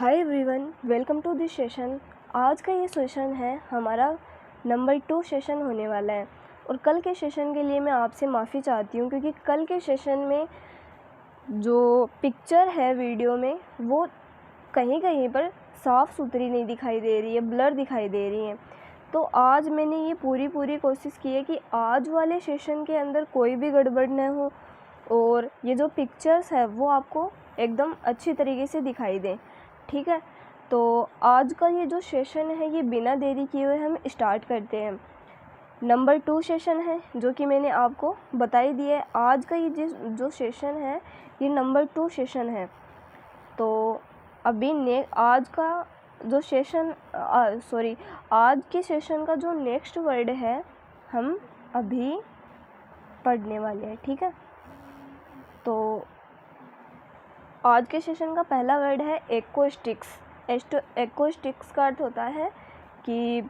Hi everyone, welcome to this session. आज का ये सेशन है हमारा नंबर 2 सेशन होने वाला है। और कल के सेशन के लिए मैं आपसे माफ़ी चाहती हूँ, क्योंकि कल के सेशन में जो पिक्चर है वीडियो में वो कहीं कहीं पर साफ़ सुथरी नहीं दिखाई दे रही है, ब्लर दिखाई दे रही है। तो आज मैंने ये पूरी कोशिश की है कि आज वाले सेशन के अंदर कोई भी गड़बड़ न हो और ये जो पिक्चर्स है वो आपको एकदम अच्छी तरीके से दिखाई दें। ठीक है, तो आज का ये जो सेशन है ये बिना देरी किए हुए हम स्टार्ट करते हैं। नंबर 2 सेशन है जो कि मैंने आपको बताई दिया है। आज का ये जो सेशन है ये नंबर 2 सेशन है। तो अभी आज का जो सेशन आज के सेशन का जो नेक्स्ट वर्ड है हम अभी पढ़ने वाले हैं। ठीक है, तो आज के सेशन का पहला वर्ड है एक्कोस्टिक्स। एक्कोस्टिक्स का अर्थ होता है कि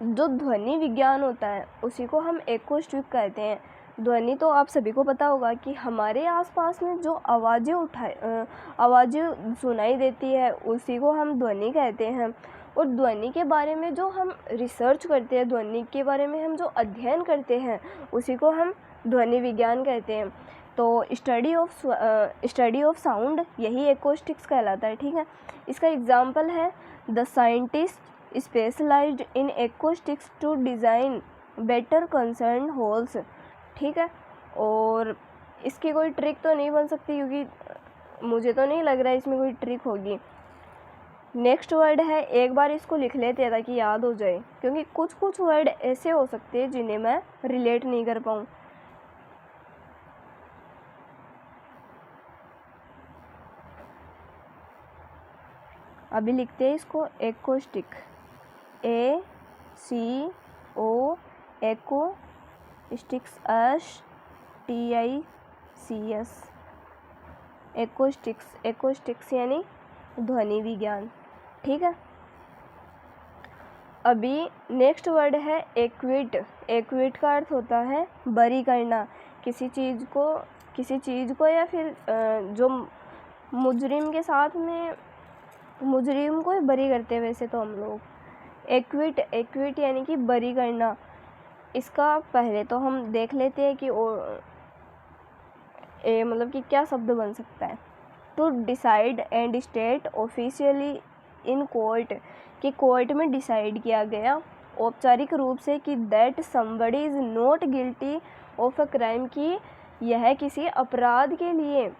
जो ध्वनि विज्ञान होता है उसी को हम एक्कोस्टिक कहते हैं। ध्वनि तो आप सभी को पता होगा कि हमारे आसपास में जो आवाज़ें सुनाई देती है उसी को हम ध्वनि कहते हैं। और ध्वनि के बारे में जो हम रिसर्च करते हैं, ध्वनि के बारे में हम जो अध्ययन करते हैं उसी को हम ध्वनि विज्ञान कहते हैं। तो स्टडी ऑफ साउंड यही एक्कोस्टिक्स कहलाता है। ठीक है, इसका एग्जाम्पल है the scientist specialised in acoustics to design better concert halls. ठीक है, और इसकी कोई ट्रिक तो नहीं बन सकती, क्योंकि मुझे तो नहीं लग रहा है इसमें कोई ट्रिक होगी। नेक्स्ट वर्ड है, एक बार इसको लिख लेते हैं ताकि याद हो जाए, क्योंकि कुछ वर्ड ऐसे हो सकते हैं जिन्हें मैं रिलेट नहीं कर पाऊँ। अभी लिखते हैं इसको एक्कोस्टिक, ACO एको स्टिक्स STICS एक्कोस्टिक्स यानी ध्वनि विज्ञान। ठीक है, अभी नेक्स्ट वर्ड है एक्विट। एक्विट का अर्थ होता है बरी करना, किसी चीज़ को या फिर जो मुजरिम के साथ में मुजरिम को ही बरी करते हैं वैसे तो हम लोग। एक्विट यानी कि बरी करना। इसका पहले तो हम देख लेते हैं कि मतलब कि क्या शब्द बन सकता है। To decide and state officially in court, कि कोर्ट में डिसाइड किया गया औपचारिक रूप से कि that somebody is not guilty of a crime, कि यह किसी अपराध के लिए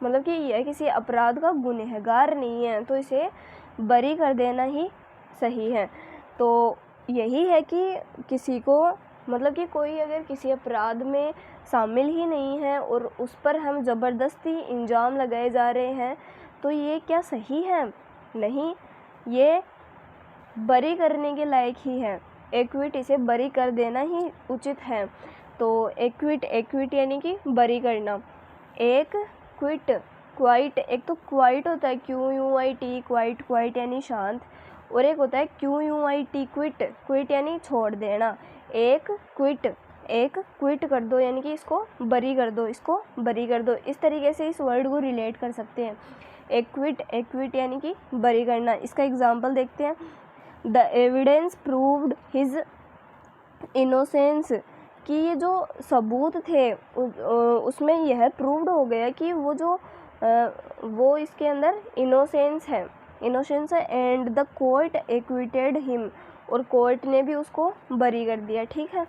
मतलब कि यह किसी अपराध का गुनहगार नहीं है, तो इसे बरी कर देना ही सही है। तो यही है कि किसी को मतलब कि कोई अगर किसी अपराध में शामिल ही नहीं है और उस पर हम ज़बरदस्ती इल्ज़ाम लगाए जा रहे हैं, तो ये क्या सही है? नहीं, ये बरी करने के लायक ही है। एक्विट, इसे बरी कर देना ही उचित है। तो एक्विट यानी कि बरी करना। एक क्वाइट, एक तो क्वाइट होता है QUIT, क्वाइट यानी शांत, और एक होता है QUIT क्विट यानी छोड़ देना। एक क्विट कर दो यानी कि इसको बरी कर दो। इस तरीके से इस वर्ड को रिलेट कर सकते हैं। एक्विट यानी कि बरी करना। इसका एग्जाम्पल देखते हैं। The evidence proved his innocence, कि ये जो सबूत थे उसमें यह प्रूव्ड हो गया कि वो इसके अंदर इनोसेंस है and the court acquitted him, और कोर्ट ने भी उसको बरी कर दिया। ठीक है,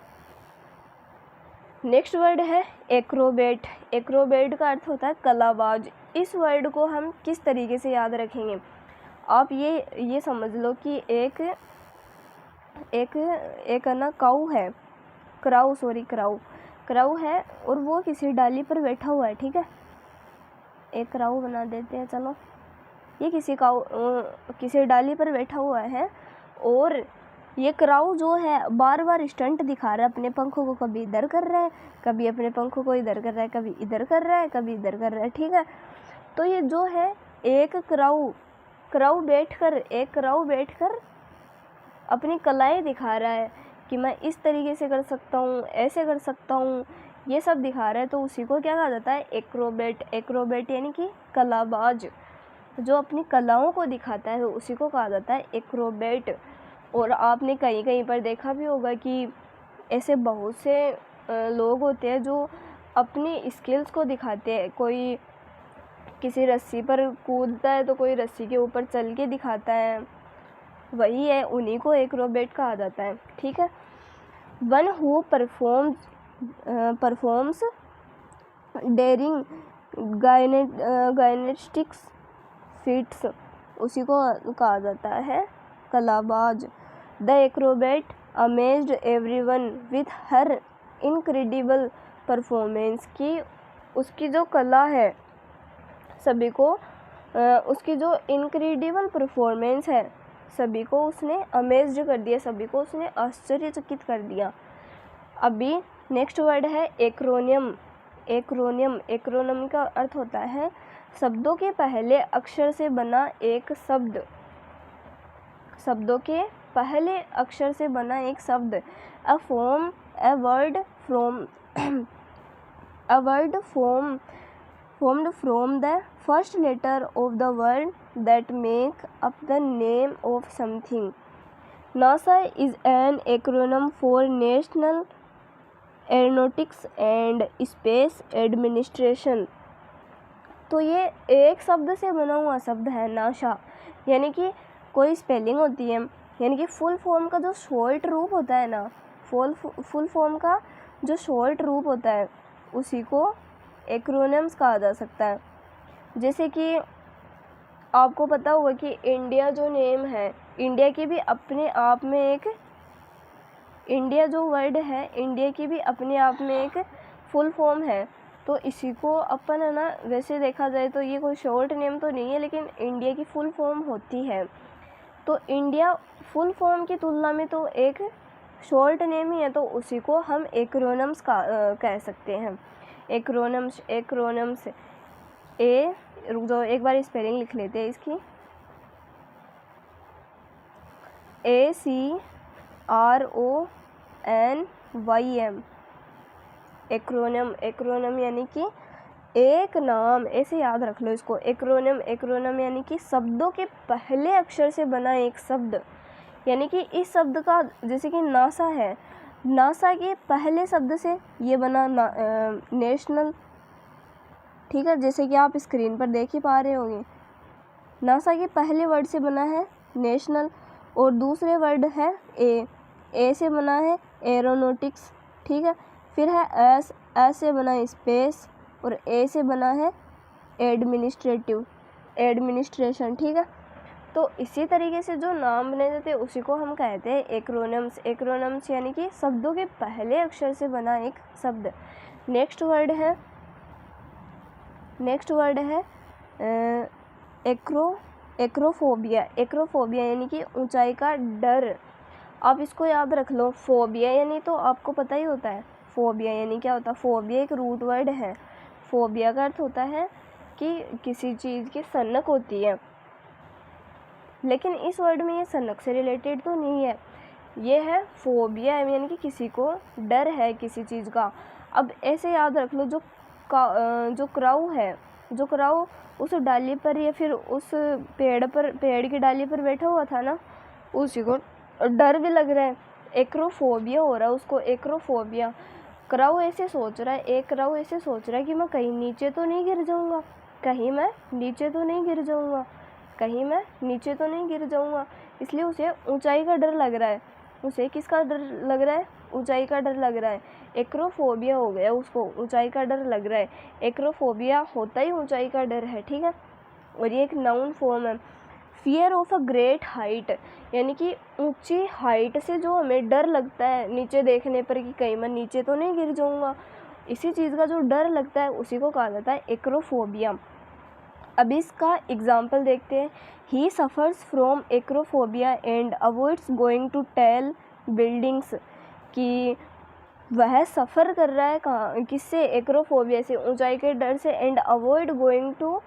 नेक्स्ट वर्ड है एक्रोबेट। एक्रोबेट का अर्थ होता है कलाबाज। इस वर्ड को हम किस तरीके से याद रखेंगे? आप ये समझ लो कि एक ना क्राउ है और वो किसी डाली पर बैठा हुआ है। ठीक है, एक क्राउ बना देते हैं। चलो, ये किसी डाली पर बैठा हुआ है और ये क्राउ जो है बार बार स्टंट दिखा रहा है अपने पंखों को, कभी इधर कर रहा है, कभी अपने पंखों को इधर कर रहा है, कभी इधर कर रहा है, कभी इधर कर रहा है। ठीक है, तो ये जो है एक क्राउ बैठकर अपनी कलाएं दिखा रहा है कि मैं इस तरीके से कर सकता हूँ, ऐसे कर सकता हूँ, ये सब दिखा रहा है। तो उसी को क्या कहा जाता है? एक्रोबेट यानी कि कलाबाज। जो अपनी कलाओं को दिखाता है उसी को कहा जाता है एक्रोबैट। और आपने कहीं कहीं पर देखा भी होगा कि ऐसे बहुत से लोग होते हैं जो अपनी स्किल्स को दिखाते हैं। कोई किसी रस्सी पर कूदता है तो कोई रस्सी के ऊपर चल के दिखाता है, वही है, उन्हीं को एक्रोबैट कहा जाता है। ठीक है। One who performs daring gymnastics feats, उसी को कहा जाता है कलाबाज। The acrobat amazed everyone with her incredible performance, की उसकी जो कला है सभी को उसकी जो इनक्रेडिबल परफॉर्मेंस है सभी को उसने अमेज्ड कर दिया, सभी को उसने आश्चर्यचकित कर दिया। अभी नेक्स्ट वर्ड है एक्रोनियम। एक्रोनियम का अर्थ होता है शब्दों के पहले अक्षर से बना एक शब्द। शब्दों के पहले अक्षर से बना एक शब्द। A word formed from the first letter of the word that make up the name of something. NASA is an acronym for National Aeronautics and Space Administration. तो ये एक शब्द से बना हुआ शब्द है नासा, यानी कि कोई स्पेलिंग होती है, यानी कि फुल फॉर्म का जो शॉर्ट रूप होता है ना, फुल फॉर्म का जो शॉर्ट रूप होता है उसी को एक्रोनिम्स कहा जा सकता है। जैसे कि आपको पता होगा कि इंडिया जो नेम है, इंडिया की भी अपने आप में एक, इंडिया जो वर्ड है इंडिया की भी अपने आप में एक फुल फॉर्म है। तो इसी को अपन है ना, वैसे देखा जाए तो ये कोई शॉर्ट नेम तो नहीं है, लेकिन इंडिया की फुल फॉर्म होती है। तो इंडिया फुल फॉर्म की तुलना में तो एक शॉर्ट नेम ही है, तो उसी को हम एक्रोनिम्स का कह सकते हैं। एक्रोनिम्स रुक जाओ, एक बार स्पेलिंग लिख लेते हैं इसकी। ACRONYM एक्रोनिम यानी कि एक नाम, ऐसे याद रख लो इसको। एक्रोनिम यानी कि शब्दों के पहले अक्षर से बना एक शब्द, यानी कि इस शब्द का, जैसे कि नासा है, नासा के पहले शब्द से ये बना नेशनल। ठीक है, जैसे कि आप स्क्रीन पर देख ही पा रहे होंगे, नासा के पहले वर्ड से बना है नेशनल, और दूसरे वर्ड है ए से बना है एरोनॉटिक्स। ठीक है, फिर है एस से बना है स्पेस, और ए से बना है एडमिनिस्ट्रेशन। ठीक है, तो इसी तरीके से जो नाम बने जाते हैं उसी को हम कहते हैं एक्रोनिम्स यानी कि शब्दों के पहले अक्षर से बना एक शब्द। नेक्स्ट वर्ड है एक्रोफोबिया यानी कि ऊंचाई का डर। आप इसको याद रख लो, फोबिया यानी तो आपको पता ही होता है फोबिया यानी क्या होता है। फोबिया एक रूट वर्ड है। फोबिया का अर्थ होता है कि किसी चीज़ की सनक होती है, लेकिन इस वर्ड में ये सनक से रिलेटेड तो नहीं है, ये है फोबिया यानी कि किसी को डर है किसी चीज़ का। अब ऐसे याद रख लो, जो क्राउ है, जो क्राउ उस डाली पर या फिर उस पेड़ की डाली पर बैठा हुआ था ना, उसी को डर भी लग रहा है, एक्रोफोबिया हो रहा है उसको, एक्रोफोबिया। क्राउ ऐसे सोच रहा है, एक क्राउ ऐसे सोच रहा है कि मैं कहीं नीचे तो नहीं गिर जाऊंगा, कहीं मैं नीचे तो नहीं गिर जाऊंगा, इसलिए उसे ऊंचाई का डर लग रहा है। उसे किसका डर लग रहा है? ऊंचाई का डर लग रहा है। एक्रोफोबिया हो गया, उसको ऊंचाई का डर लग रहा है। एक्रोफोबिया होता ही ऊंचाई का डर है। ठीक है, और ये एक नाउन फॉर्म है। Fear of a great height यानी कि ऊंची हाइट से जो हमें डर लगता है नीचे देखने पर कि कहीं मैं नीचे तो नहीं गिर जाऊंगा, इसी चीज़ का जो डर लगता है उसी को कहा जाता है एक्रोफोबिया। अब इसका एग्जाम्पल देखते हैं। He suffers from acrophobia and avoids going to tall buildings, कि वह सफ़र कर रहा है कहाँ, किससे? एक्रोफोबिया से, ऊंचाई के डर से। And avoid going to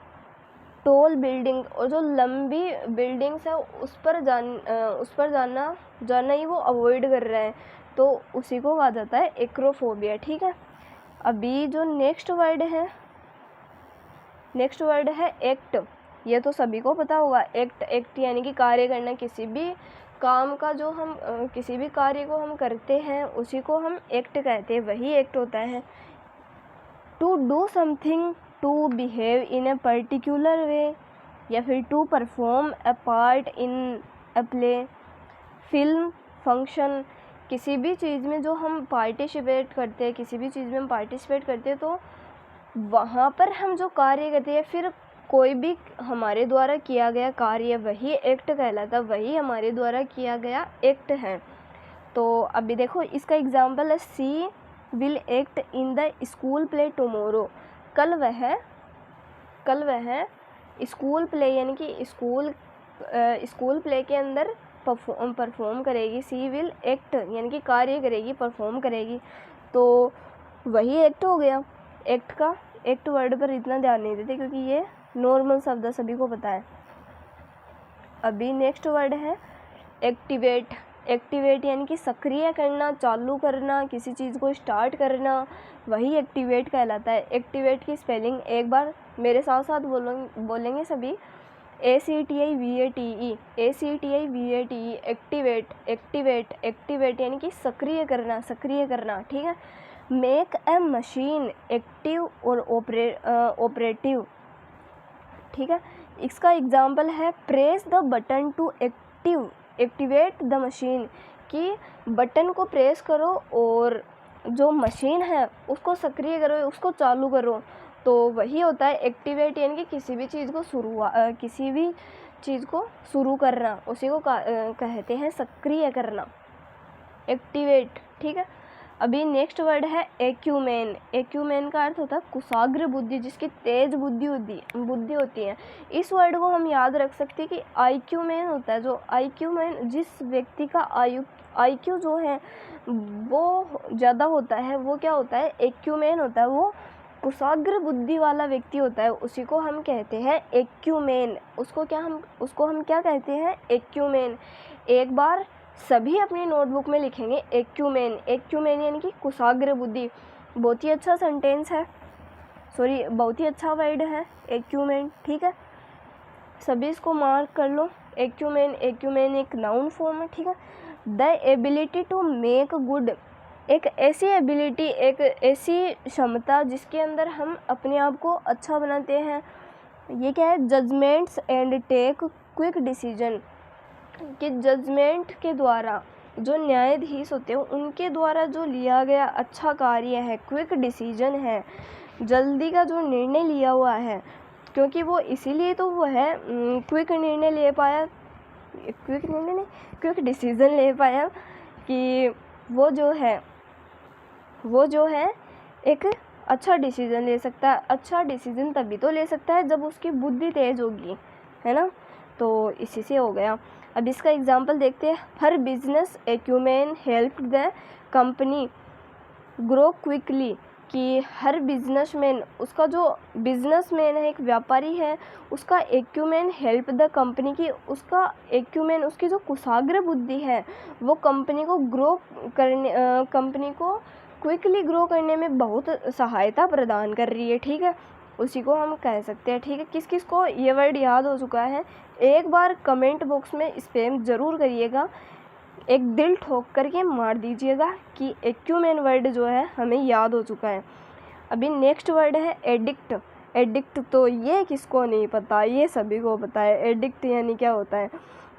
tall building, और जो लंबी बिल्डिंग्स है उस पर जाना ही वो अवॉइड कर रहा है, तो उसी को कहा जाता है एक्रोफोबिया। ठीक है, अभी जो नेक्स्ट वर्ड है एक्ट। ये तो सभी को पता होगा। एक्ट यानी कि कार्य करना, किसी भी काम का जो हम किसी भी कार्य को हम करते हैं उसी को हम एक्ट कहते हैं, वही एक्ट होता है। To do something, to behave in a particular way, या फिर to perform a part in a play, film, function. किसी भी चीज़ में जो हम पार्टिसिपेट करते हैं, किसी भी चीज़ में हम पार्टिसिपेट करते हैं तो वहाँ पर हम जो कार्य करते हैं, फिर कोई भी हमारे द्वारा किया गया कार्य, वही एक्ट कहलाता है, वही हमारे द्वारा किया गया एक्ट है। तो अभी देखो इसका एग्जाम्पल है, she will act in the school play tomorrow. कल वह स्कूल प्ले यानी कि स्कूल प्ले के अंदर परफॉर्म करेगी। सी विल एक्ट यानी कि कार्य करेगी, परफॉर्म करेगी, तो वही एक्ट हो गया। एक्ट वर्ड पर इतना ध्यान नहीं देते क्योंकि ये नॉर्मल शब्द सभी को पता है। अभी नेक्स्ट वर्ड है एक्टिवेट। एक्टिवेट यानी कि सक्रिय करना, चालू करना, किसी चीज़ को स्टार्ट करना, वही एक्टिवेट कहलाता है। एक्टिवेट की स्पेलिंग एक बार मेरे साथ साथ बोलेंगे सभी, ACTIVATE, ACTIVATE, एक्टिवेट यानी कि सक्रिय करना, ठीक है। मेक ए मशीन एक्टिव और ऑपरेटिव, ठीक है। इसका एग्जाम्पल है press the button to activate the machine, कि बटन को प्रेस करो और जो मशीन है उसको सक्रिय करो, उसको चालू करो, तो वही होता है एक्टिवेट यानी कि किसी भी चीज़ को शुरू करना, उसी को कहते हैं सक्रिय करना, एक्टिवेट, ठीक है। अभी नेक्स्ट वर्ड है एक्यूमेन। एक्यूमेन का अर्थ होता है कुशाग्र बुद्धि, जिसकी तेज बुद्धि होती है। इस वर्ड को हम याद रख सकते हैं कि आईक्यूमेन होता है, जो आईक्यूमेन जिस व्यक्ति का आईक्यू जो है वो ज़्यादा होता है, वो क्या होता है, एक्यूमेन होता है, वो कुशाग्र बुद्धि वाला व्यक्ति होता है, उसी को हम कहते हैं एक्यूमेन। उसको हम क्या कहते हैं, एक्यूमेन। एक बार सभी अपनी नोटबुक में लिखेंगे एक्यूमेन यानी कि कुशाग्र बुद्धि। बहुत ही अच्छा सेंटेंस है, बहुत ही अच्छा वर्ड है एक्यूमेन, ठीक है। सभी इसको मार्क कर लो। एक्यूमेन एक नाउन फॉर्म है, ठीक है। The ability to make good, एक ऐसी एबिलिटी, एक ऐसी क्षमता जिसके अंदर हम अपने आप को अच्छा बनाते हैं। ये क्या है, judgments and take quick decision, कि जजमेंट के द्वारा जो न्यायाधीश होते हैं उनके द्वारा जो लिया गया अच्छा कार्य है, क्विक डिसीजन है, जल्दी का जो निर्णय लिया हुआ है, क्योंकि वो इसीलिए तो वो है क्विक डिसीजन ले पाया कि वो जो है एक अच्छा डिसीजन ले सकता है। अच्छा डिसीजन तभी तो ले सकता है जब उसकी बुद्धि तेज होगी, है ना, तो इसी से हो गया। अब इसका एग्जांपल देखते हैं। Her business acumen help the company grow quickly, कि हर बिजनेसमैन, उसका जो बिजनेसमैन है, एक व्यापारी है, उसका एक्यूमेन हेल्प द कंपनी, की उसका एक्यूमेन, उसकी जो कुशाग्र बुद्धि है वो कंपनी को क्विकली ग्रो करने में बहुत सहायता प्रदान कर रही है, ठीक है, उसी को हम कह सकते हैं, ठीक है। किस किस को ये वर्ड याद हो चुका है, एक बार कमेंट बॉक्स में स्पैम ज़रूर करिएगा, एक दिल ठोक करके मार दीजिएगा कि एक्यूमेन वर्ड जो है हमें याद हो चुका है। अभी नेक्स्ट वर्ड है एडिक्ट तो ये किसको नहीं पता, ये सभी को पता है। एडिक्ट यानी क्या होता है,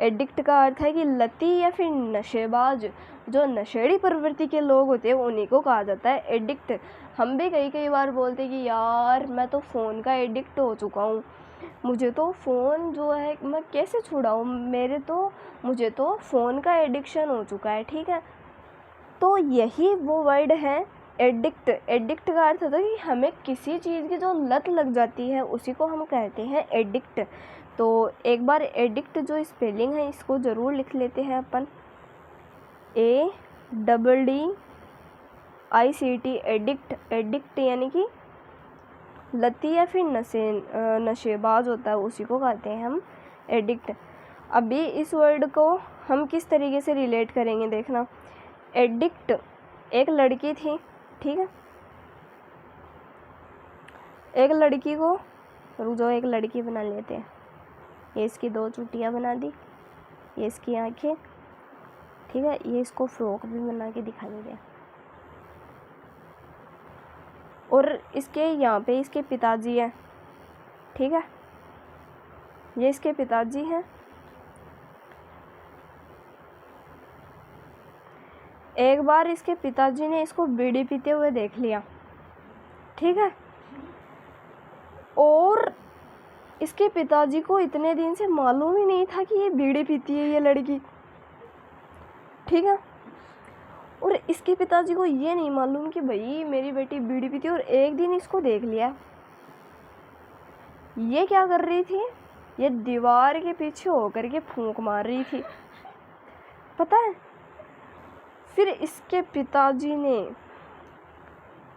एडिक्ट का अर्थ है कि लती या फिर नशेबाज, जो नशेड़ी प्रवृत्ति के लोग होते हैं उन्हीं को कहा जाता है एडिक्ट। हम भी कई बार बोलते हैं कि यार मैं तो फ़ोन का एडिक्ट हो चुका हूँ, मुझे तो फ़ोन जो है मैं कैसे छुड़ाऊँ, मुझे तो फ़ोन का एडिक्शन हो चुका है, ठीक है। तो यही वो वर्ड है एडिक्ट। एडिक्ट का अर्थ होता है कि हमें किसी चीज़ की जो लत लग जाती है उसी को हम कहते हैं एडिक्ट। तो एक बार एडिक्ट जो स्पेलिंग है इसको ज़रूर लिख लेते हैं अपन, ADDICT, एडिक्ट यानी कि लती या फिर नशेबाज होता है, उसी को कहते हैं हम एडिक्ट। अभी इस वर्ड को हम किस तरीके से रिलेट करेंगे देखना। एडिक्ट एक लड़की थी, ठीक है, एक लड़की को, रुक जाओ, एक लड़की बना लेते हैं, ये इसकी 2 चुटियाँ बना दी, ये इसकी आँखें, ठीक है। ये इसको फ्रॉक भी बना के दिखा दिया। और इसके यहाँ पे इसके पिताजी हैं, ठीक है। ये इसके पिताजी हैं। एक बार इसके पिताजी ने इसको बीड़ी पीते हुए देख लिया, ठीक है। और इसके पिताजी को इतने दिन से मालूम ही नहीं था कि ये बीड़ी पीती है ये लड़की, ठीक है। और इसके पिताजी को ये नहीं मालूम कि भाई मेरी बेटी बीड़ी पीती है। और एक दिन इसको देख लिया, ये क्या कर रही थी, ये दीवार के पीछे होकर के फूंक मार रही थी, पता है। फिर इसके पिताजी ने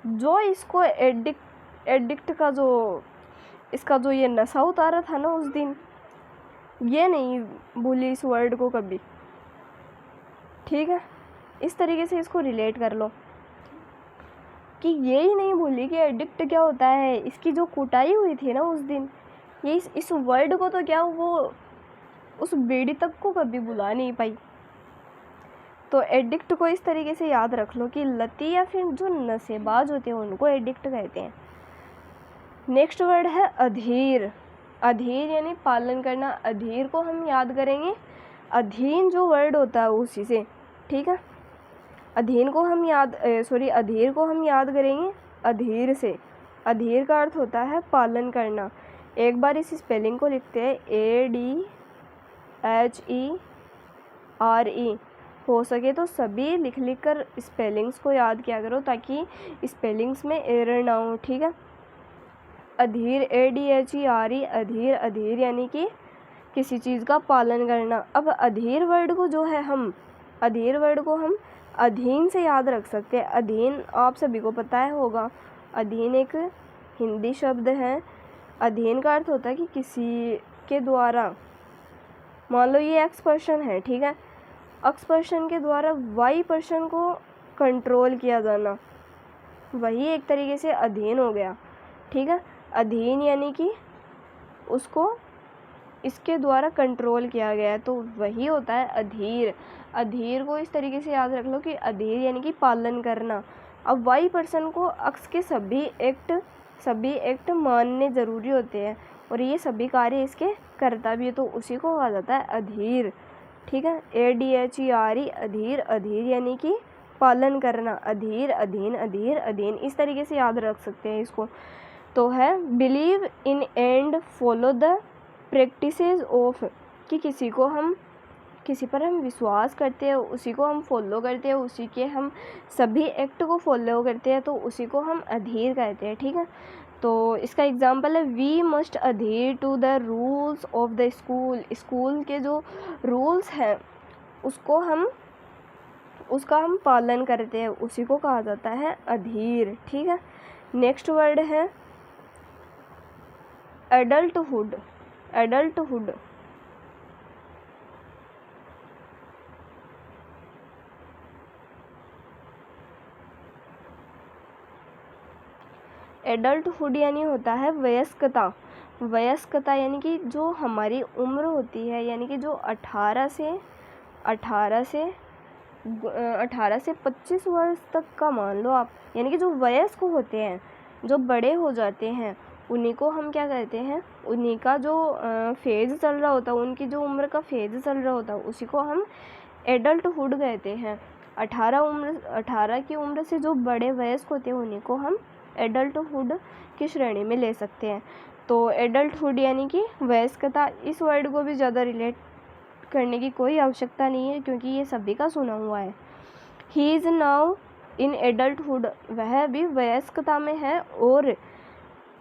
जो इसको एडिक्ट का जो इसका जो ये नशा उतारा था ना उस दिन, ये नहीं भूली इस वर्ड को कभी, ठीक है। इस तरीके से इसको रिलेट कर लो कि ये ही नहीं भूली कि एडिक्ट क्या होता है। इसकी जो कुटाई हुई थी ना उस दिन, ये इस वर्ड को तो क्या वो उस बेड़ी तक को कभी भुला नहीं पाई। तो एडिक्ट को इस तरीके से याद रख लो कि लती या फिर जो नशेबाज होते हैं उनको एडिक्ट कहते हैं। नेक्स्ट वर्ड है अधीर। अधीर यानी पालन करना। अधीर को हम याद करेंगे अधीन जो वर्ड होता है उसी से, ठीक है। अधीर को हम याद करेंगे अधीर से। अधीर का अर्थ होता है पालन करना। एक बार इस स्पेलिंग को लिखते हैं ADHERE। हो सके तो सभी लिख कर स्पेलिंग्स को याद किया करो ताकि स्पेलिंग्स में एरर ना हो, ठीक है। अधीर ADHERE अधीर। अधीर यानी कि किसी चीज़ का पालन करना। अब अधीर वर्ड को हम अधीन से याद रख सकते हैं। अधीन आप सभी को पता है होगा, अधीन एक हिंदी शब्द है। अधीन का अर्थ होता है कि किसी के द्वारा, मान लो ये एक्स पर्सन है, ठीक है। एक्स पर्सन के द्वारा वाई पर्सन को कंट्रोल किया जाना, वही एक तरीके से अधीन हो गया, ठीक है। अधीन यानी कि उसको इसके द्वारा कंट्रोल किया गया, तो वही होता है अधीर। अधीर को इस तरीके से याद रख लो कि अधीर यानी कि पालन करना। अब वाई पर्सन को अक्स के सभी एक्ट मानने ज़रूरी होते हैं और ये सभी कार्य इसके करता भी है, तो उसी को कहा जाता है अधीर, ठीक है। ADHERE अधीर। अधीर यानी कि पालन करना। अधीर, अधीन, अधीर, अधीन, इस तरीके से याद रख सकते हैं इसको। तो है believe in and follow the practices of, कि किसी पर हम विश्वास करते हैं, उसी को हम फॉलो करते हैं, उसी के हम सभी एक्ट को फॉलो करते हैं, तो उसी को हम अधीर कहते हैं, ठीक है। तो इसका एग्जांपल है we must adhere to the rules of the school. School के जो रूल्स हैं उसका हम पालन करते हैं, उसी को कहा जाता है अधीर, ठीक है। नेक्स्ट वर्ड है एडल्टहुड। एडल्टहुड एडल्टहुड यानी होता है वयस्कता। वयस्कता यानी कि जो हमारी उम्र होती है, यानी कि जो 18 से 25 वर्ष तक का मान लो आप, यानी कि जो वयस्क होते हैं, जो बड़े हो जाते हैं, उन्हीं को हम क्या कहते हैं, उन्हीं का जो फेज़ चल रहा होता है, उनकी जो उम्र का फेज़ चल रहा होता है, उसी को हम एडल्टहुड कहते हैं। 18 की उम्र से जो बड़े वयस्क होते हैं उन्हीं को हम एडल्टहुड की श्रेणी में ले सकते हैं। तो एडल्टहुड यानी कि वयस्कता। इस वर्ड को भी ज़्यादा रिलेट करने की कोई आवश्यकता नहीं है क्योंकि ये सभी का सुना हुआ है। He is now in adulthood, वह भी वयस्कता में है और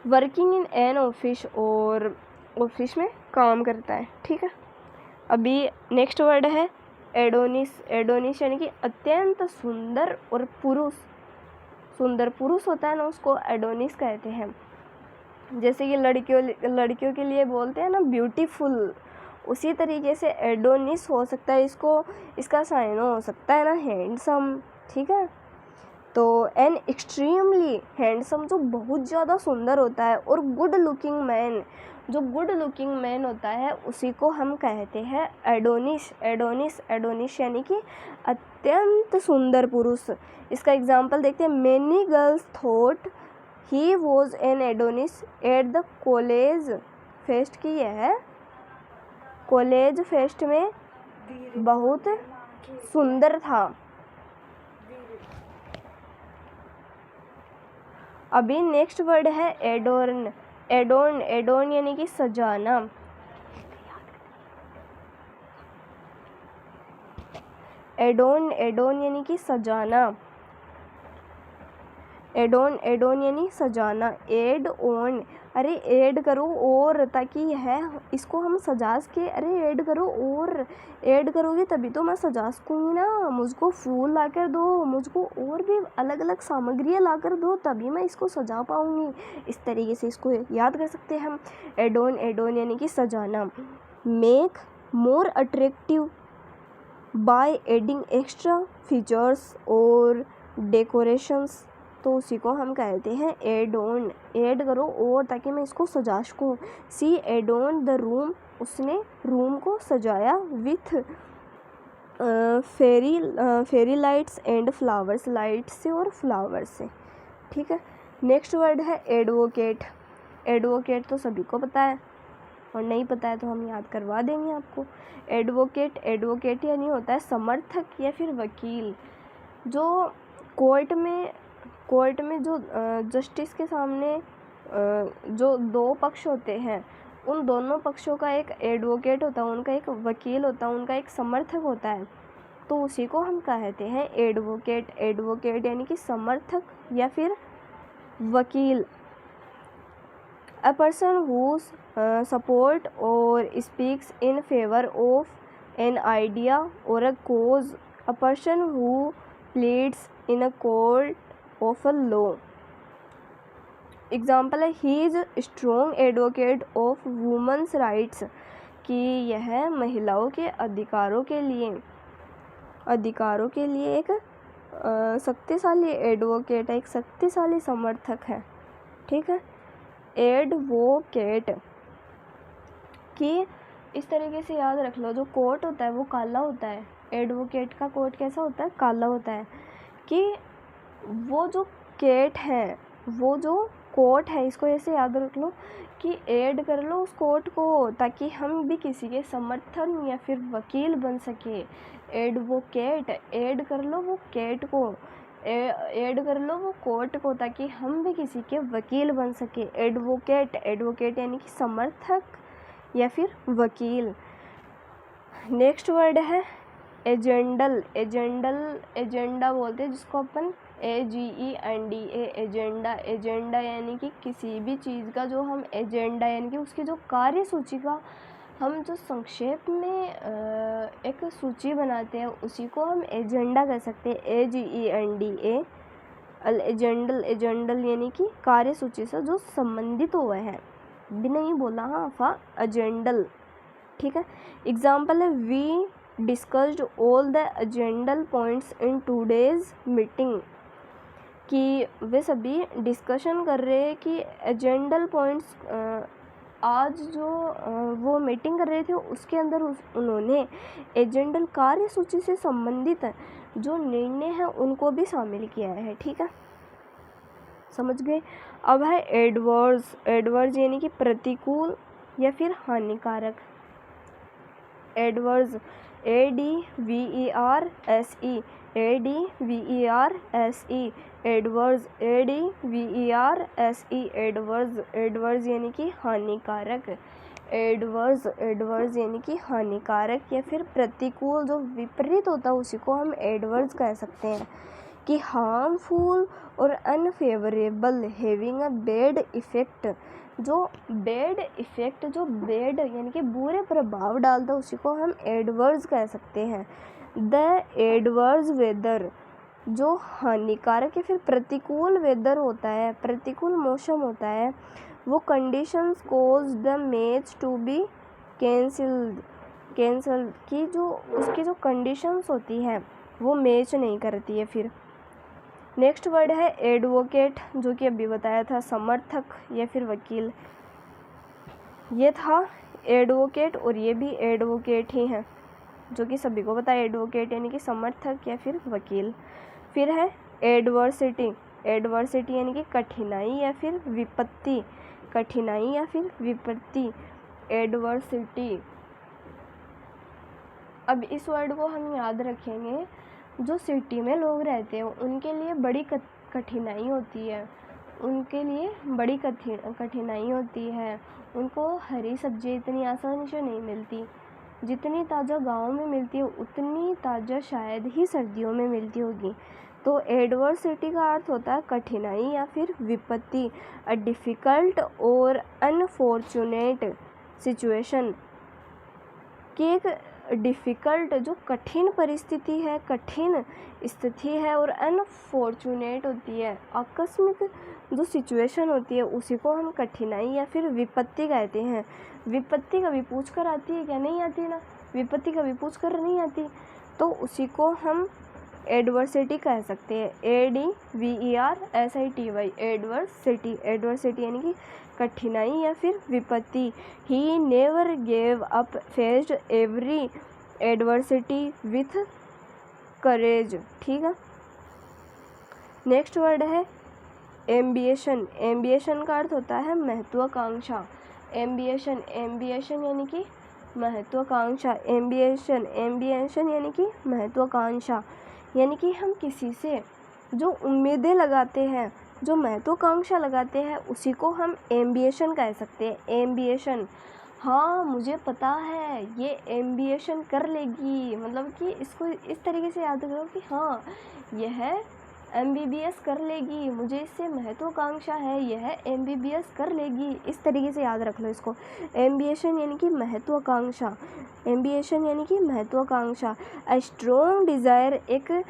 वर्किंग इन एन ऑफिस, और ऑफिस में काम करता है, ठीक है। अभी नेक्स्ट वर्ड है एडोनिस। एडोनिस यानी कि अत्यंत सुंदर और पुरुष। सुंदर पुरुष होता है ना, उसको एडोनिस कहते हैं। जैसे कि लड़कियों के लिए बोलते हैं ना ब्यूटीफुल, उसी तरीके से एडोनिस हो सकता है, इसका साइनो हो सकता है ना हैंडसम, ठीक है। तो एन एक्सट्रीमली हैंडसम जो बहुत ज़्यादा सुंदर होता है, और गुड लुकिंग मैन जो गुड लुकिंग मैन होता है उसी को हम कहते हैं एडोनिस। एडोनिस एडोनिस यानी कि अत्यंत सुंदर पुरुष। इसका एग्जाम्पल देखते हैं। Many girls thought he was an Adonis at the college fest. की यह कॉलेज फेस्ट में बहुत सुंदर था। अभी नेक्स्ट वर्ड है एडोर्न। एडोर्न एडोर्न यानी कि सजाना। एडोर्न एडोर्न यानी कि सजाना। एडोर्न एडोर्न यानी सजाना। एड ऑन, अरे ऐड करो और, ताकि यह इसको हम सजा सके। अरे ऐड करो और, ऐड करोगे तभी तो मैं सजा सकूँगी ना। मुझको फूल ला कर दो, मुझको और भी अलग अलग सामग्रियाँ ला कर दो, तभी मैं इसको सजा पाऊँगी। इस तरीके से इसको याद कर सकते हैं हम। एडोर्न एडोर्न यानी कि सजाना। Make more attractive by adding extra features और डेकोरेशंस, तो उसी को हम कहते हैं एड ऑन। ऐड करो और, ताकि मैं इसको सजा सकूँ। सी एड ऑन द रूम, उसने रूम को सजाया with fairy lights and flowers, light से और फ्लावर से। ठीक है। नेक्स्ट वर्ड है एडवोकेट। एडवोकेट तो सभी को पता है, और नहीं पता है तो हम याद करवा देंगे आपको। एडवोकेट एडवोकेट यानी होता है समर्थक या फिर वकील। जो कोर्ट में जो जस्टिस के सामने जो दो पक्ष होते हैं, उन दोनों पक्षों का एक एडवोकेट होता है, उनका एक वकील होता है, उनका एक समर्थक होता है, तो उसी को हम कहते हैं एडवोकेट। एडवोकेट यानी कि समर्थक या फिर वकील। A person who support or speaks in favour of an idea or a cause. A person who pleads in a court of a law. Example है he is strong advocate of women's rights, कि यह महिलाओं के अधिकारों के लिए एक शक्तिशाली एडवोकेट है, एक शक्तिशाली समर्थक है। ठीक है। एडवोकेट कि इस तरीके से याद रख लो, जो कोट होता है वो काला होता है। एडवोकेट का कोट कैसा होता है? काला होता है। कि वो जो केट है, वो जो कोट है, इसको ऐसे याद रख लो कि ऐड कर लो उस कोट को, ताकि हम भी किसी के समर्थन या फिर वकील बन सके। एडवोकेट, ऐड कर लो वो केट को, ऐड कर लो वो कोट को, ताकि हम भी किसी के वकील बन सके। एडवोकेट एडवोकेट यानी कि समर्थक या फिर वकील। नेक्स्ट वर्ड है एजेंडल। एजेंडा बोलते हैं जिसको अपन AGENDA, एजेंडा। एजेंडा यानी कि किसी भी चीज़ का जो हम एजेंडा यानी कि उसकी जो कार्यसूची का हम जो संक्षेप में एक सूची बनाते हैं, उसी को हम एजेंडा कह सकते हैं। AGENDA। एजेंडल यानी कि कार्यसूची से जो संबंधित हुए हैं, भी नहीं बोला हाँ, एजेंडल। ठीक है। एग्जाम्पल है we discussed all the agenda points in today's meeting, कि वे सभी डिस्कशन कर रहे हैं कि एजेंडल पॉइंट्स आज जो वो मीटिंग कर रहे थे उसके अंदर उन्होंने एजेंडल कार्यसूची से संबंधित जो निर्णय हैं उनको भी शामिल किया है। ठीक है, समझ गए। अब है एडवर्स। एडवर्स यानी कि प्रतिकूल या फिर हानिकारक। Adverse ADVERSE, ADVERSE, adverse ADVERSE, adverse. Adverse यानी कि हानिकारक। एडवर्स यानी कि हानिकारक या फिर प्रतिकूल, जो विपरीत होता है उसी को हम एडवर्स कह सकते हैं। कि हार्मफुल और unfavourable, having a bad effect, जो बैड इफ़ेक्ट, जो बैड यानी कि बुरे प्रभाव डालता है उसी को हम एडवर्स कह सकते हैं। द एडवर्स वेदर, जो हानिकारक या फिर प्रतिकूल वेदर होता है, प्रतिकूल मौसम होता है, वो conditions cause the match to be cancelled की जो उसकी जो कंडीशंस होती हैं वो मैच नहीं करती है। फिर नेक्स्ट वर्ड है एडवोकेट, जो कि अभी बताया था, समर्थक या फिर वकील। ये था एडवोकेट, और ये भी एडवोकेट ही है, जो कि सभी को पता है एडवोकेट यानी कि समर्थक या फिर वकील। फिर है एडवर्सिटी। एडवर्सिटी यानी कि कठिनाई या फिर विपत्ति, कठिनाई या फिर विपत्ति, एडवर्सिटी। अब इस वर्ड को हम याद रखेंगे, जो सिटी में लोग रहते हैं उनके लिए बड़ी कठिनाई होती है, उनके लिए बड़ी कठिनाई होती है। उनको हरी सब्जी इतनी आसानी से नहीं मिलती, जितनी ताज़ा गांव में मिलती है उतनी ताज़ा शायद ही सर्दियों में मिलती होगी। तो एडवर्सिटी का अर्थ होता है कठिनाई या फिर विपत्ति, अ डिफ़िकल्ट और अनफॉर्चुनेट सिचुएशन। कि एक डिफ़िकल्ट जो कठिन परिस्थिति है, कठिन स्थिति है, और अनफॉर्चुनेट होती है, आकस्मिक जो सिचुएशन होती है उसी को हम कठिनाई या फिर विपत्ति कहते हैं। विपत्ति कभी पूछ कर आती है क्या? नहीं आती ना, विपत्ति कभी पूछ कर नहीं आती, तो उसी को हम एडवर्सिटी कह सकते हैं। ADVERSITY, adversity. एडवर्सिटी यानी कि कठिनाई या फिर विपत्ति। He never gave up, faced every adversity with करेज। ठीक है। नेक्स्ट वर्ड है एम्बिशन। एम्बिशन का अर्थ होता है महत्वाकांक्षा। एम्बिशन, एम्बिशन यानी कि महत्वाकांक्षा। एम्बिशन, एम्बिशन यानी कि महत्वाकांक्षा, यानी कि हम किसी से जो उम्मीदें लगाते हैं, जो महत्वाकांक्षा लगाते हैं, उसी को हम एम्बिशन कह सकते हैं। एम्बिशन, हाँ मुझे पता है ये एम्बिशन कर लेगी, मतलब कि इसको इस तरीके से याद करो कि हाँ यह MBBS कर लेगी, मुझे इससे महत्वाकांक्षा है, यह MBBS कर लेगी, इस तरीके से याद रख लो इसको। एम्बिशन यानी कि महत्वाकांक्षा। एम्बिशन यानी कि महत्वाकांक्षा। अ स्ट्रॉन्ग डिज़ायर, एक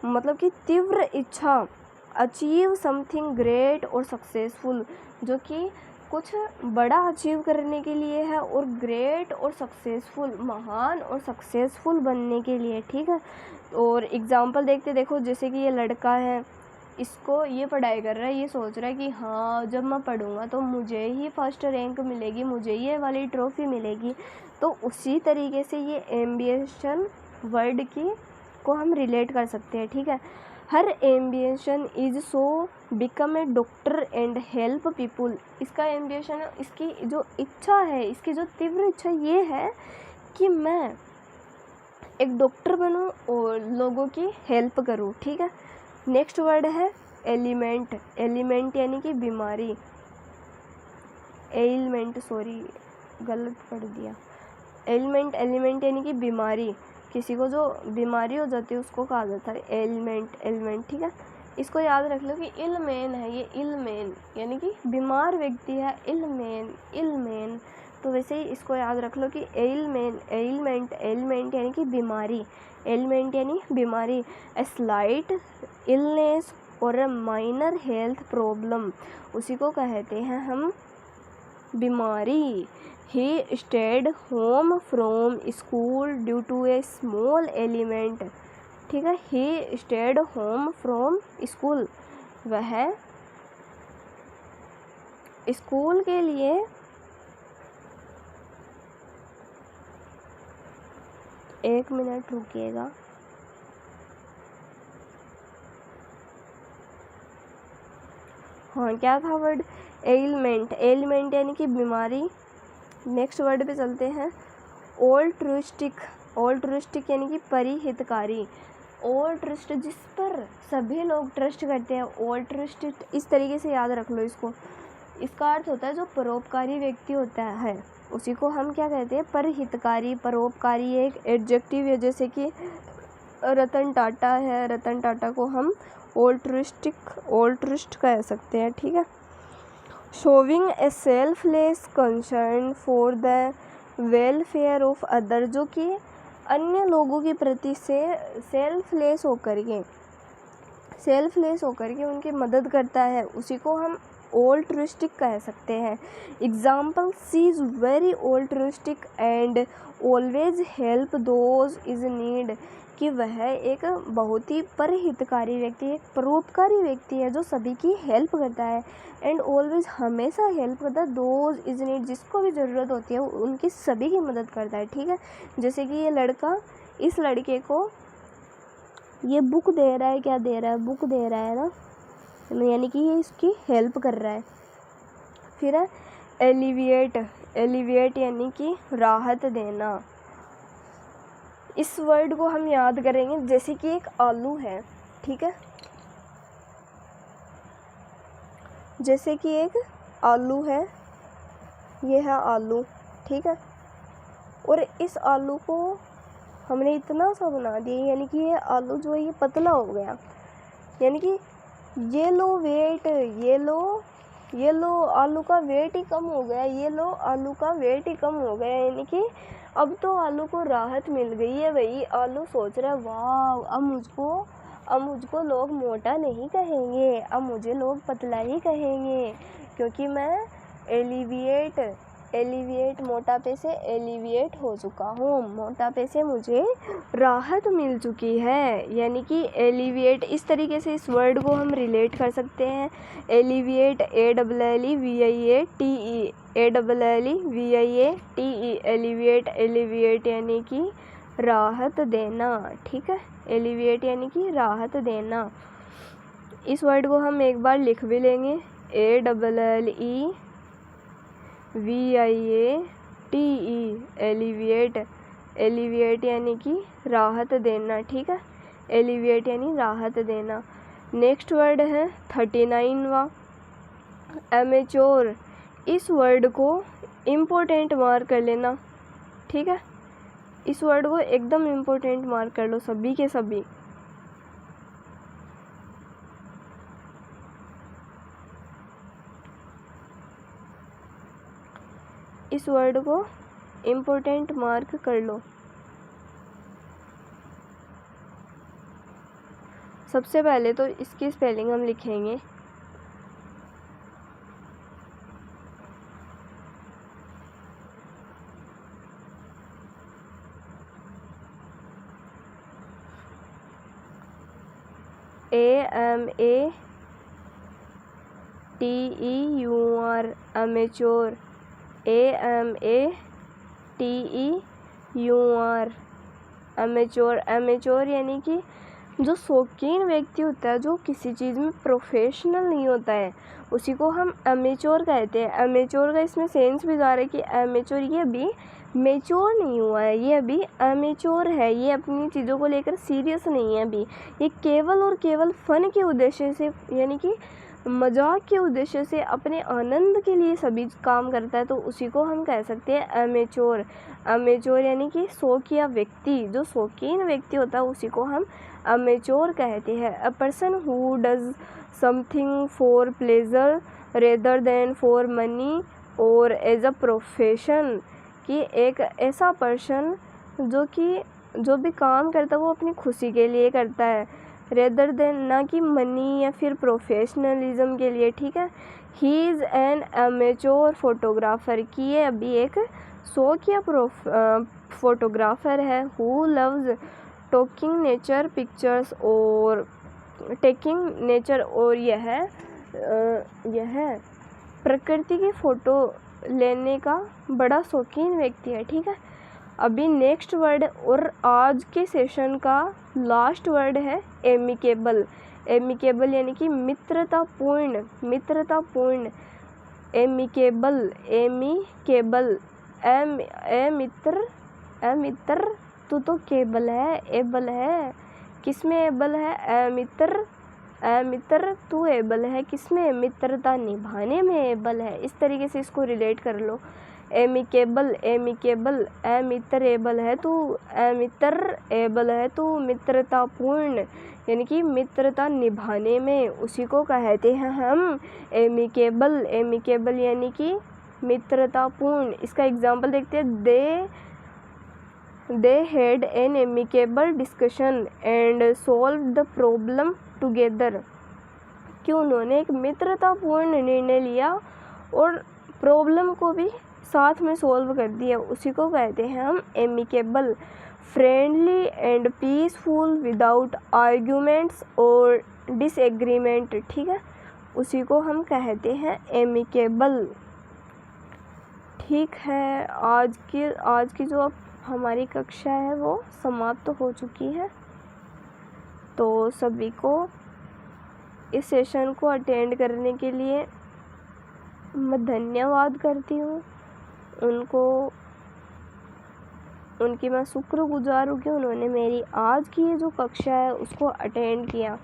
मतलब कि तीव्र इच्छा। अचीव समथिंग ग्रेट और सक्सेसफुल, जो कि कुछ बड़ा अचीव करने के लिए है, और ग्रेट और सक्सेसफुल, महान और सक्सेसफुल बनने के लिए। ठीक है। और एग्जांपल देखो, जैसे कि ये लड़का है, इसको ये पढ़ाई कर रहा है, ये सोच रहा है कि हाँ जब मैं पढ़ूंगा तो मुझे ही फर्स्ट रैंक मिलेगी, मुझे ये वाली ट्रॉफी मिलेगी। तो उसी तरीके से ये एम्बिशन वर्ड की को हम रिलेट कर सकते हैं। ठीक है। Her ambition is so become a doctor and help people. इसका एम्बिशन, इसकी जो इच्छा है, इसकी जो तीव्र इच्छा ये है कि मैं एक डॉक्टर बनूं और लोगों की हेल्प करूं। ठीक है। नेक्स्ट वर्ड है एलिमेंट। एलिमेंट यानी कि बीमारी। एलिमेंट, सॉरी गलत पढ़ दिया। एलिमेंट, एलिमेंट यानी कि बीमारी। किसी को जो बीमारी हो जाती है उसको कहा जाता है एलिमेंट। एलिमेंट, ठीक है। इसको याद रख लो कि इलमेन है, ये इलमेन यानी कि बीमार व्यक्ति है, इलमेन, इलमेन। तो वैसे ही इसको याद रख लो कि एलिमेंट, एलिमेंट, एलिमेंट यानी कि बीमारी। एलिमेंट यानी बीमारी। ए स्लाइट इलनेस और अ माइनर हेल्थ प्रॉब्लम, उसी को कहते हैं हम बीमारी। He stayed home from school due to a small ailment। ठीक है। He stayed home from school, वह स्कूल के लिए एक मिनट रुकिएगा। हाँ क्या था वर्ड? एलिमेंट। एलिमेंट यानी कि बीमारी। नेक्स्ट वर्ड पे चलते हैं ऑल्ट्रुइस्टिक। ऑल्ट्रुइस्टिक यानी कि परिहितकारी। ऑल्ट्रुइस्ट, जिस पर सभी लोग ट्रस्ट करते हैं, ऑल्ट्रुइस्टिक, इस तरीके से याद रख लो इसको। इसका अर्थ होता है जो परोपकारी व्यक्ति होता है उसी को हम क्या कहते हैं? परिहितकारी। परोपकारी एक एडजेक्टिव है, जैसे कि रतन टाटा है, रतन टाटा को हम ऑल्ट्रुइस्ट कह सकते हैं। ठीक है। Showing a selfless concern for the welfare of other, जो कि अन्य लोगों के प्रति से सेल्फलेस होकर के उनकी मदद करता है, उसी को हम ऑल्ट्रुइस्टिक कह सकते हैं। Example, she is very altruistic and always help those is need, कि वह एक बहुत ही परहितकारी व्यक्ति है, परोपकारी व्यक्ति है जो सभी की हेल्प करता है। एंड ऑलवेज, हमेशा हेल्प करता है, दोज इज नीड, जिसको भी ज़रूरत होती है उनकी सभी की मदद करता है। ठीक है, जैसे कि ये लड़का इस लड़के को ये बुक दे रहा है, क्या दे रहा है, बुक दे रहा है ना, यानी कि ये इसकी हेल्प कर रहा है। फिर है एलिविएट, एलिविएट यानी कि राहत देना। इस वर्ड को हम याद करेंगे जैसे कि एक आलू है, ठीक है, जैसे कि एक आलू है, ये है आलू, ठीक है, और इस आलू को हमने इतना सा बना दिया, यानी कि ये आलू जो है ये पतला हो गया, यानी कि ये लो वेट, ये लो आलू का वेट ही कम हो गया, ये लो आलू का वेट ही कम हो गया, यानी कि अब तो आलू को राहत मिल गई है। वही आलू सोच रहा है, वाह, अब मुझको लोग मोटा नहीं कहेंगे, अब मुझे लोग पतला ही कहेंगे, क्योंकि मैं एलिविएट मोटापे से एलिविएट हो चुका हूँ, मोटापे से मुझे राहत मिल चुकी है। यानी कि एलिविएट, इस तरीके से इस वर्ड को हम रिलेट कर सकते हैं। Alleviate, ALLEVIATE, ALLEVIATE, alleviate, alleviate यानी कि राहत देना। ठीक है, एलिविएट यानी कि राहत देना। इस वर्ड को हम एक बार लिख भी लेंगे, ALLEVIATE, एलिविएट, एलिविएट यानी कि राहत देना। ठीक है, एलिविएट यानी राहत देना। नेक्स्ट वर्ड है 39वां, एमेच्योर। इस वर्ड को इम्पोर्टेंट मार्क कर लेना। ठीक है, इस वर्ड को एकदम इम्पोर्टेंट मार्क कर लो सभी के सभी। इस वर्ड को इम्पोर्टेंट मार्क कर लो। सबसे पहले तो इसकी स्पेलिंग हम लिखेंगे, AMATEUR, amateur, AMATEUR, amateur. Amateur यानी कि जो शौकीन व्यक्ति होता है, जो किसी चीज़ में प्रोफेशनल नहीं होता है, उसी को हम अमेच्योर कहते हैं। अमेच्योर का इसमें सेंस भी जा रहा है कि अमेच्योर ये अभी मेच्योर नहीं हुआ है, ये अभी अमेच्योर है, ये अपनी चीज़ों को लेकर सीरियस नहीं है अभी, ये केवल और केवल फ़न के उद्देश्य से, यानी कि मजाक के उद्देश्य से, अपने आनंद के लिए सभी काम करता है, तो उसी को हम कह सकते हैं अमेच्योर। अमेच्योर यानी कि शौकिया व्यक्ति, जो शौकीन व्यक्ति होता है उसी को हम अमेच्योर कहते हैं। अ person who does something for pleasure rather than for money और एज अ प्रोफेशन, कि एक ऐसा पर्सन जो भी काम करता है वो अपनी खुशी के लिए करता है, रेदर देन, ना कि मनी या फिर प्रोफेशनलिज्म के लिए। ठीक है, he is an amateur photographer, कि ये अभी एक शौकिया फोटोग्राफर है। Who loves talking nature pictures और टेकिंग नेचर, और यह प्रकृति की फ़ोटो लेने का बड़ा शौकीन व्यक्ति है। ठीक है, अभी नेक्स्ट वर्ड और आज के सेशन का लास्ट वर्ड है एमिकेबल। एमिकेबल यानी कि मित्रतापूर्ण, मित्रतापूर्ण। एमिकेबल, एमिकेबल, ए मित्र, तू तो केबल है, एबल है, किसमें एबल है, ए मित्र तू एबल है, किसमें, मित्रता निभाने में एबल है। इस तरीके से इसको रिलेट कर लो। एमिकेबल, एमिकेबल, ए मित्र एबल है तू, ए मित्र एबल है तू, मित्रतापूर्ण यानी कि मित्रता निभाने में, उसी को कहते हैं हम एमिकेबल। एमिकेबल यानी कि मित्रतापूर्ण। इसका एग्जाम्पल देखते हैं, they had an amicable discussion and solve the problem together. कि उन्होंने एक मित्रतापूर्ण निर्णय लिया और प्रॉब्लम को भी साथ में सॉल्व कर दिया। उसी को कहते हैं हम amicable, friendly and peaceful without arguments और डिसएग्रीमेंट। ठीक है, उसी को हम कहते हैं एमिकेबल। ठीक है, आज की जो हमारी कक्षा है वो समाप्त हो चुकी है। तो सभी को इस सेशन को अटेंड करने के लिए मैं धन्यवाद करती हूँ। उनकी मैं शुक्रगुजार हूँ कि उन्होंने मेरी आज की ये जो कक्षा है उसको अटेंड किया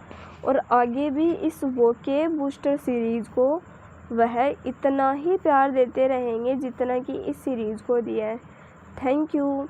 और आगे भी इस वोकेब बूस्टर सीरीज़ को वह इतना ही प्यार देते रहेंगे जितना कि इस सीरीज़ को दिया है। Thank you.